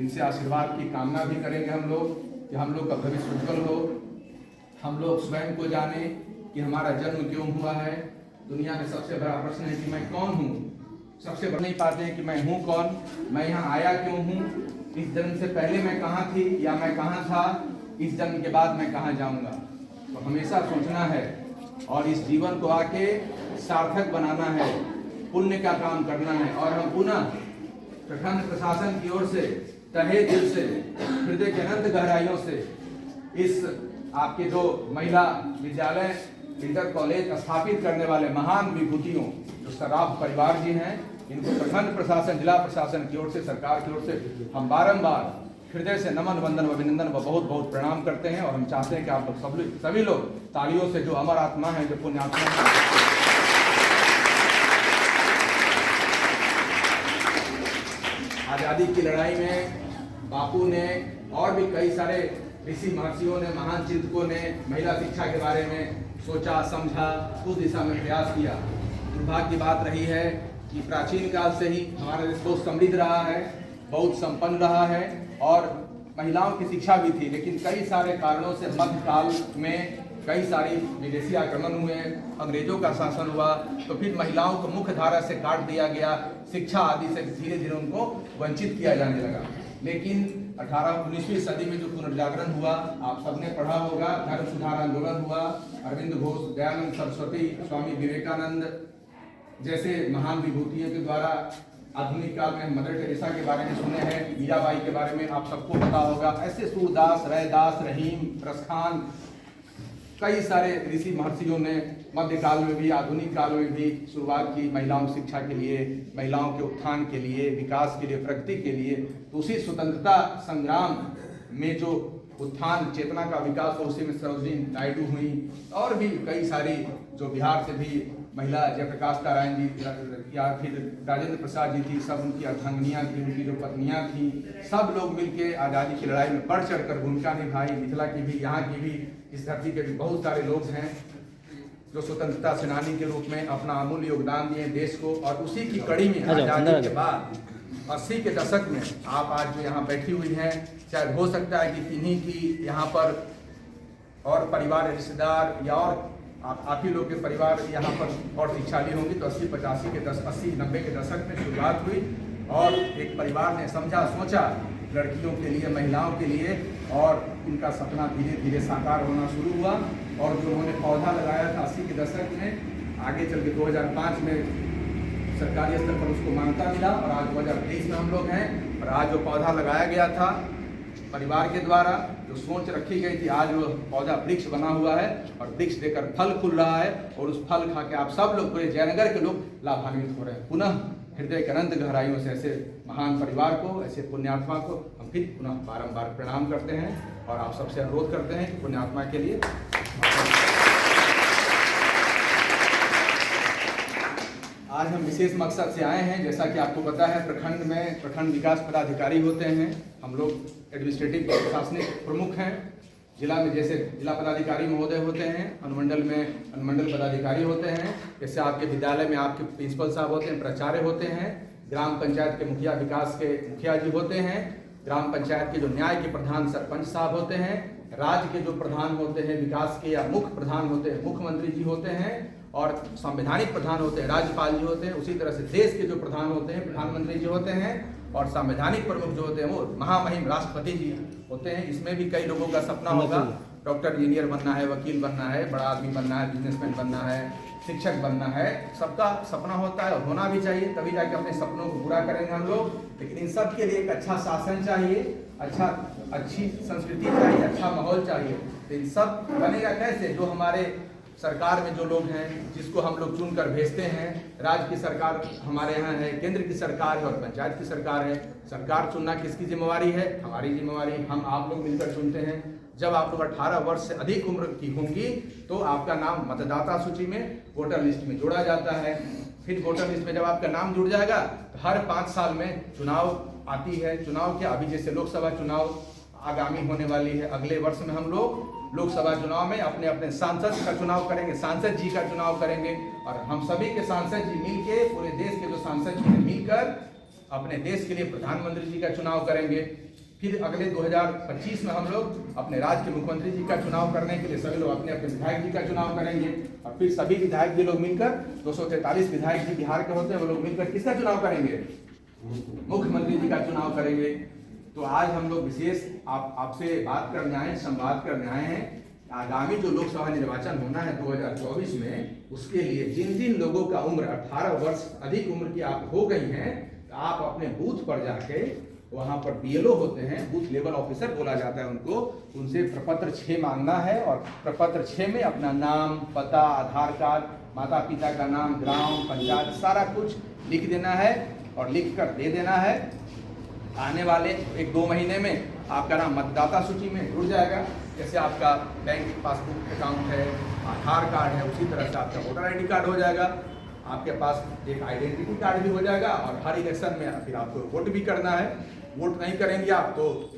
इनसे आशीर्वाद की कामना भी करेंगे हम लोग कि हम लोग का भविष्य उज्जवल हो, हम लोग स्वयं को जाने कि हमारा जन्म क्यों हुआ है। दुनिया में सबसे बड़ा प्रश्न है कि मैं कौन हूँ। सबसे बड़ा नहीं पाते हैं कि मैं हूँ कौन, मैं यहाँ आया क्यों हूँ, इस जन्म से पहले मैं कहाँ थी या मैं कहाँ था, इस जन्म के बाद मैं कहाँ जाऊँगा। तो हमेशा सोचना है और इस जीवन को आके सार्थक बनाना है, पुण्य का काम करना है। और हम पुनः प्रखंड प्रशासन की ओर से तहे दिल से, हृदय के अनंत गहराइयों से इस आपके जो महिला विद्यालय इंटर कॉलेज स्थापित करने वाले महान विभूतियों जो सराफ परिवार जी हैं, इनको प्रखंड प्रशासन, जिला प्रशासन की ओर से, सरकार की ओर से हम बारंबार हृदय से नमन, वंदन व अभिनंदन व बहुत बहुत प्रणाम करते हैं। और हम चाहते हैं कि आप लोग सभी लोग तालियों से, जो अमर आत्मा है, जो पुण्यात्मा है, आजादी की लड़ाई में बापू ने और भी कई सारे ऋषि महर्षियों ने, महान चिंतकों ने महिला शिक्षा के बारे में सोचा, समझा, उस दिशा में प्रयास किया। दुर्भाग्य की बात रही है कि प्राचीन काल से ही हमारा देश बहुत समृद्ध रहा है, बहुत संपन्न रहा है और महिलाओं की शिक्षा भी थी। लेकिन कई सारे कारणों से मध्यकाल में कई सारी विदेशी आक्रमण हुए, अंग्रेजों का शासन हुआ, तो फिर महिलाओं को मुख्य धारा से काट दिया गया, शिक्षा आदि से धीरे धीरे उनको वंचित किया जाने लगा। लेकिन 18-19वीं सदी में जो पुनर्जागरण हुआ, आप सबने पढ़ा होगा, धर्म सुधार आंदोलन हुआ, अरविंद घोष, दयानंद सरस्वती, स्वामी विवेकानंद जैसे महान विभूतियों के द्वारा। आधुनिक काल में मदर टेरेसा के बारे में सुने हैं, मीराबाई के बारे में आप सबको पता होगा। ऐसे सूरदास, रैदास, रहीम, रसखान, कई सारे ऋषि महर्षियों ने मध्यकाल में भी, आधुनिक काल में भी शुरुआत की महिलाओं की शिक्षा के लिए, महिलाओं के उत्थान के लिए, विकास के लिए, प्रगति के लिए। तो उसी स्वतंत्रता संग्राम में जो उत्थान चेतना का विकास हो, उसी में सरोजिनी नायडू हुई और भी कई सारी जो बिहार से भी महिला, जयप्रकाश नारायण जी या फिर राजेंद्र प्रसाद जी थी, सब उनकी अर्धांगिनियाँ थी, उनकी जो पत्नियाँ थी, सब लोग मिलके आज़ादी की लड़ाई में बढ़ चढ़कर भूमिका निभाई। मिथिला की भी, यहाँ की भी, इस धरती के भी बहुत सारे लोग हैं जो स्वतंत्रता सेनानी के रूप में अपना अमूल्य योगदान दिए देश को। और उसी की कड़ी में आज़ादी के बाद 80 के दशक में आप आज जो यहाँ बैठी हुई हैं, शायद हो सकता है कि किन्हीं की यहाँ पर और परिवार, रिश्तेदार या और आप ही लोग के परिवार यहाँ पर और शिक्षाली होंगी। तो 80-90 के दशक में शुरुआत हुई और एक परिवार ने समझा, सोचा लड़कियों के लिए, महिलाओं के लिए, और इनका सपना धीरे धीरे साकार होना शुरू हुआ। और जो उन्होंने पौधा लगाया था 80 के दशक में, आगे चल के 2005 में सरकारी स्तर पर उसको मान्यता मिला और आज 2023 में हम लोग हैं। और आज जो पौधा लगाया गया था परिवार के द्वारा, जो सोच रखी गई थी, आज वो पौधा वृक्ष बना हुआ है और वृक्ष देकर फल खुल रहा है। और उस फल खा के आप सब लोग, पूरे जयनगर के लोग लाभान्वित हो रहे हैं। पुनः हृदय के अनंत गहराइयों से ऐसे महान परिवार को, ऐसे पुण्यात्मा को हम फिर पुनः बारंबार प्रणाम करते हैं और आप सबसे अनुरोध करते हैं कि पुण्यात्मा के लिए आज हम विशेष मकसद से आए हैं। जैसा कि आपको पता है, प्रखंड में प्रखंड विकास पदाधिकारी होते हैं, हम लोग एडमिनिस्ट्रेटिव प्रशासनिक प्रमुख हैं। जिला में जैसे जिला पदाधिकारी महोदय होते हैं, अनुमंडल में अनुमंडल पदाधिकारी होते हैं, जैसे आपके विद्यालय में आपके प्रिंसिपल साहब होते हैं, प्राचार्य होते हैं, ग्राम पंचायत के मुखिया, विकास के मुखिया जी होते हैं, ग्राम पंचायत के जो न्याय के प्रधान सरपंच साहब होते हैं, राज्य के जो प्रधान होते हैं विकास के या मुख्य प्रधान होते हैं मुख्यमंत्री जी होते हैं, और संवैधानिक प्रधान होते हैं राज्यपाल जी होते हैं। उसी तरह से देश के जो प्रधान होते हैं प्रधानमंत्री जी होते हैं, और संवैधानिक प्रमुख जो होते हैं वो महामहिम राष्ट्रपति जी होते हैं। इसमें भी कई लोगों का सपना होगा, डॉक्टर, इंजीनियर बनना है, वकील बनना है, बड़ा आदमी बनना है, बिजनेसमैन बनना है, शिक्षक बनना है। सबका सपना होता है और होना भी चाहिए, तभी जाके अपने सपनों को पूरा करेंगे हम लोग। लेकिन इन सब के लिए एक अच्छा शासन चाहिए, अच्छी संस्कृति चाहिए, अच्छा माहौल चाहिए। तो इन सब बनेगा कैसे? जो हमारे सरकार में जो लोग हैं, जिसको हम लोग चुनकर भेजते हैं। राज्य की सरकार हमारे यहाँ है, केंद्र की सरकार है और पंचायत की सरकार है। सरकार चुनना किसकी जिम्मेवारी है? हमारी जिम्मेवारी। हम आप लोग मिलकर चुनते हैं। जब आप लोग 18 वर्ष से अधिक उम्र की होंगी तो आपका नाम मतदाता सूची में, वोटर लिस्ट में जोड़ा जाता है। फिर वोटर लिस्ट में जब आपका नाम जुड़ जाएगा तो हर 5 साल में चुनाव आती है। चुनाव क्या, अभी जैसे लोकसभा चुनाव आगामी होने वाली है, अगले वर्ष में हम लोग लोकसभा चुनाव में अपने अपने सांसद का चुनाव करेंगे, सांसद जी का चुनाव करेंगे। और हम सभी के सांसद जी मिलके, पूरे देश के जो सांसद जी मिलकर अपने देश के लिए प्रधानमंत्री जी का चुनाव करेंगे। फिर अगले 2025 में हम लोग अपने राज्य के मुख्यमंत्री जी का चुनाव करने के लिए सभी लोग अपने अपने विधायक जी का चुनाव करेंगे। और फिर सभी विधायक जी लोग मिलकर 243 विधायक जी बिहार के होते हैं, वो लोग मिलकर किसका चुनाव करेंगे? मुख्यमंत्री जी का चुनाव करेंगे। तो आज हम लोग विशेष आपसे बात करने आए, संवाद करने आए हैं। आगामी जो लोकसभा निर्वाचन होना है 2024 में, उसके लिए जिन जिन लोगों का उम्र 18 वर्ष अधिक उम्र की आप हो गई हैं, तो आप अपने बूथ पर जाके, वहां पर BLO होते हैं, बूथ लेवल ऑफिसर बोला जाता है उनको, उनसे प्रपत्र 6 मांगना है। और प्रपत्र 6 में अपना नाम, पता, आधार कार्ड, माता पिता का नाम, ग्राम पंचायत सारा कुछ लिख देना है और लिख कर दे देना है। आने वाले 1-2 महीने में आपका नाम मतदाता सूची में जुड़ जाएगा। जैसे आपका बैंक पासबुक अकाउंट है, आधार कार्ड है, उसी तरह से आपका वोटर ID कार्ड हो जाएगा। आपके पास एक आइडेंटिटी कार्ड भी हो जाएगा। और हर इलेक्शन में फिर आपको वोट भी करना है। वोट नहीं करेंगे आप तो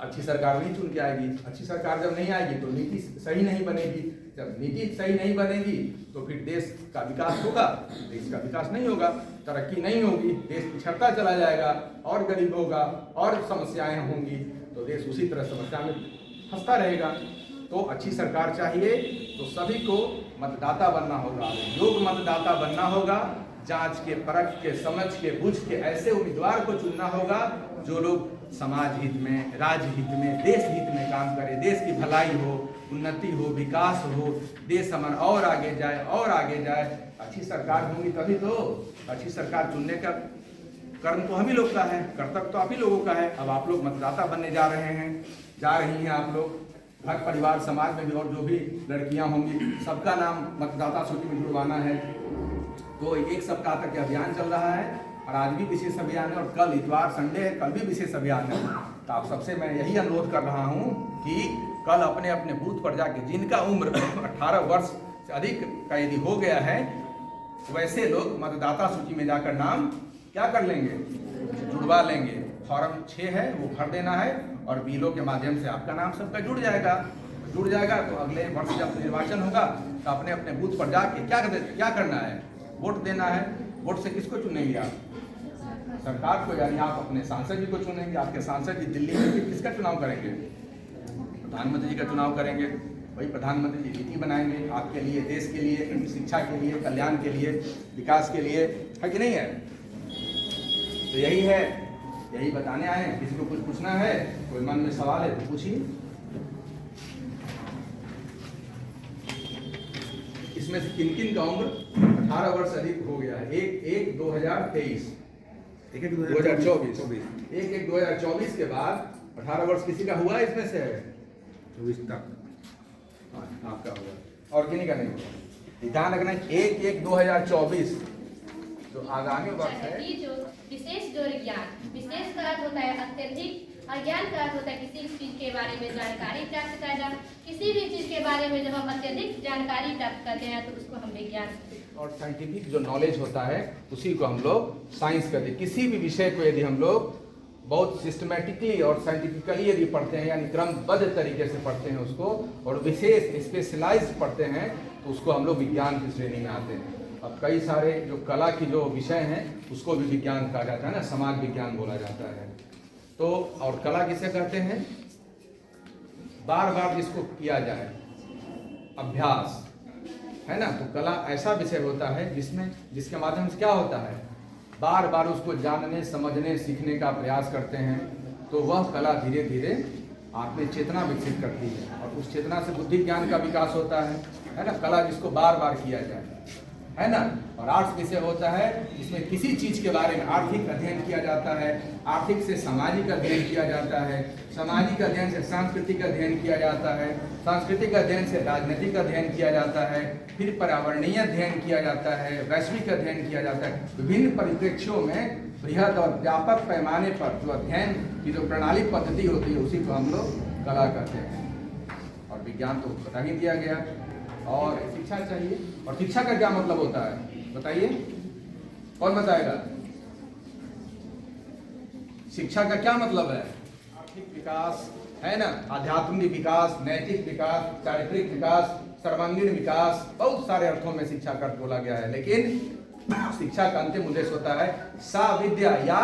अच्छी सरकार नहीं चुन के आएगी। अच्छी सरकार जब नहीं आएगी तो नीति सही नहीं बनेगी। जब नीति सही नहीं बनेगी तो फिर देश का विकास होगा? देश का विकास नहीं होगा, तरक्की नहीं होगी, देश पिछड़ता चला जाएगा और गरीब होगा और समस्याएं होंगी, तो देश उसी तरह समस्या में फंसता रहेगा। तो अच्छी सरकार चाहिए तो सभी को मतदाता बनना होगा, योग्य मतदाता बनना होगा। जांच के, परख के, समझ के, बुझ के ऐसे उम्मीदवार को चुनना होगा जो लोग समाज हित में, राज्य हित में, देश हित में काम करे, देश की भलाई हो, उन्नति हो, विकास हो, देश हमारा और आगे जाए और आगे जाए। अच्छी सरकार होगी तभी तो। अच्छी सरकार चुनने का कर्म तो हम ही लोग का है, कर्तव्य तो आप ही लोगों का है। अब आप लोग मतदाता बनने जा रहे हैं, जा रही हैं आप लोग। घर परिवार समाज में भी और जो भी लड़कियां होंगी सबका नाम मतदाता सूची में जुड़वाना है। तो 1 सप्ताह तक अभियान चल रहा है और आज भी विशेष अभियान है और कल इतवार संडे है, कल भी विशेष अभियान है। तो आप सबसे मैं यही अनुरोध कर रहा हूँ कि कल अपने अपने बूथ पर जाके जिनका उम्र 18 वर्ष से अधिक का यदि हो गया है, वैसे लोग मतदाता सूची में जाकर नाम क्या कर लेंगे? जुड़वा लेंगे। फॉर्म 6 है वो भर देना है और BLO के माध्यम से आपका नाम सबका जुड़ जाएगा। तो अगले वर्ष जब निर्वाचन होगा तो अपने अपने बूथ पर जाके क्या करना है? वोट देना है। वोट से किसको चुनेंगे आप? सरकार को, यानी आप अपने सांसद जी को चुनेंगे। आपके सांसद जी दिल्ली में भी किसका चुनाव करेंगे? प्रधानमंत्री जी का चुनाव करेंगे। वही प्रधानमंत्री जी नीति बनाएंगे आपके लिए, देश के लिए, शिक्षा के लिए, कल्याण के लिए, विकास के लिए, है कि नहीं है? तो यही है, यही बताने आए हैं। किसी को कुछ पूछना है, कोई मन में सवाल है तो पूछिए। इसमें से किन किन का उम्र 18 वर्ष अधिक हो गया है? 1/1/2023, 1/1/2024 के बाद 18 वर्ष किसी का हुआ? इसमें से 24 तक आपका हुआ और किन्हीं का नहीं हुआ। ध्यान रखना 1/1/2024 जो आगामी वर्ष है। जो विशेष ज्ञान, विशेष का अर्थ होता है अत्यधिक, अज्ञान का अर्थ होता है किसी चीज के बारे में जानकारी प्राप्त करना। किसी भी चीज के बारे में जब हम अत्यधिक जानकारी प्राप्त करते हैं तो उसको हम विज्ञान। और साइंटिफिक जो नॉलेज होता है उसी को हम लोग साइंस कहते हैं। किसी भी विषय को यदि हम लोग बहुत सिस्टमेटिकली और साइंटिफिकली यदि पढ़ते हैं, यानी क्रमबद्ध तरीके से पढ़ते हैं उसको, और विशेष स्पेशलाइज पढ़ते हैं, तो उसको हम लोग विज्ञान की श्रेणी में आते हैं। अब कई सारे जो कला की जो विषय हैं उसको भी विज्ञान कहा जाता है ना, समाज विज्ञान बोला जाता है। तो और कला किसे कहते हैं? बार बार जिसको किया जाए, अभ्यास, है ना। तो कला ऐसा विषय होता है जिसके माध्यम से क्या होता है, बार बार उसको जानने, समझने, सीखने का प्रयास करते हैं। तो वह कला धीरे धीरे आप में चेतना विकसित करती है और उस चेतना से बुद्धि ज्ञान का विकास होता है ना। कला जिसको बार बार किया जाए, है ना। और आर्ट्स विषय होता है जिसमें किसी चीज के बारे में आर्थिक अध्ययन किया जाता है, आर्थिक से सामाजिक अध्ययन किया जाता है, सामाजिक अध्ययन से सांस्कृतिक अध्ययन किया जाता है, सांस्कृतिक अध्ययन से राजनीतिक अध्ययन किया जाता है, फिर पर्यावरणीय अध्ययन किया जाता है, वैश्विक अध्ययन किया जाता है। विभिन्न परिप्रेक्ष्यों में बृहद और व्यापक पैमाने पर जो अध्ययन की जो प्रणाली पद्धति होती है उसी को हम लोग कला कहते हैं। और विज्ञान तो बता ही दिया गया। और शिक्षा चाहिए। और शिक्षा का क्या मतलब होता है बताइए, कौन बताएगा? शिक्षा का क्या मतलब है? आर्थिक विकास, है ना, आध्यात्मिक विकास, नैतिक विकास, चारित्रिक विकास, सर्वांगीण विकास, बहुत सारे अर्थों में शिक्षा का बोला गया है। लेकिन शिक्षा का अंतिम उद्देश्य होता है सा विद्या या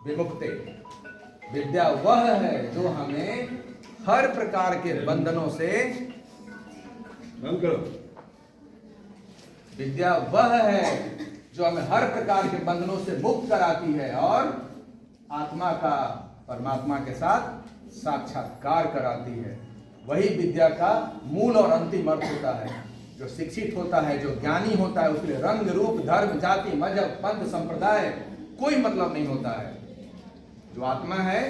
विमुक्ति। विद्या वह है जो हमें हर प्रकार के बंधनों से, विद्या वह है जो हमें हर प्रकार के बंधनों से मुक्त कराती है और आत्मा का परमात्मा के साथ साक्षात्कार कराती है। वही विद्या का मूल और अंतिम अर्थ होता है। जो शिक्षित होता है, जो ज्ञानी होता है, उसके लिए रंग रूप धर्म जाति मजहब पंथ संप्रदाय कोई मतलब नहीं होता है। जो आत्मा है,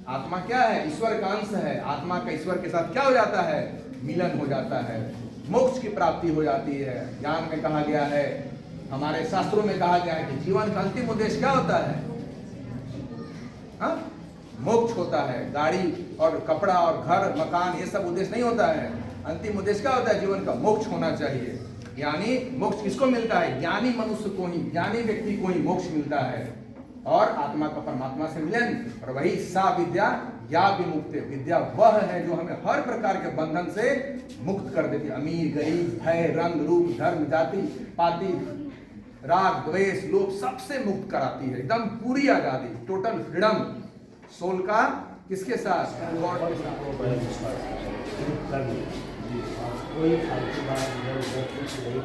आत्मा क्या है? ईश्वर का अंश है। आत्मा का ईश्वर के साथ क्या हो जाता है? मिलन हो जाता है, मोक्ष की प्राप्ति हो जाती है। ज्ञान में कहा गया है, हमारे शास्त्रों में कहा गया है कि जीवन का अंतिम उद्देश्य क्या होता है? मोक्ष होता है। गाड़ी और कपड़ा और घर मकान ये सब उद्देश्य नहीं होता है। अंतिम उद्देश्य क्या होता है? जीवन का मोक्ष होना चाहिए। यानी मोक्ष किसको मिलता है? ज्ञानी मनुष्य को ही, ज्ञानी व्यक्ति को ही मोक्ष मिलता है और आत्मा का परमात्मा से मिलन। और वही सा विद्या या विमुक्ति। विद्या वह है जो हमें हर प्रकार के बंधन से मुक्त कर देती है। अमीर गरीब, भय, रंग रूप धर्म जाति पाति राग द्वेष लोभ सबसे मुक्त कराती है। एकदम पूरी आजादी, टोटल फ्रीडम सोल का। किसके साथ? गॉड के साथ। कोई फालतू बात कुछ नहीं,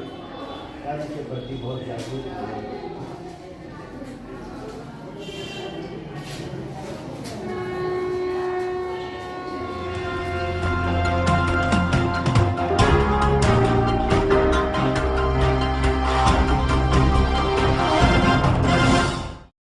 कर्म के प्रति बहुत जागरूक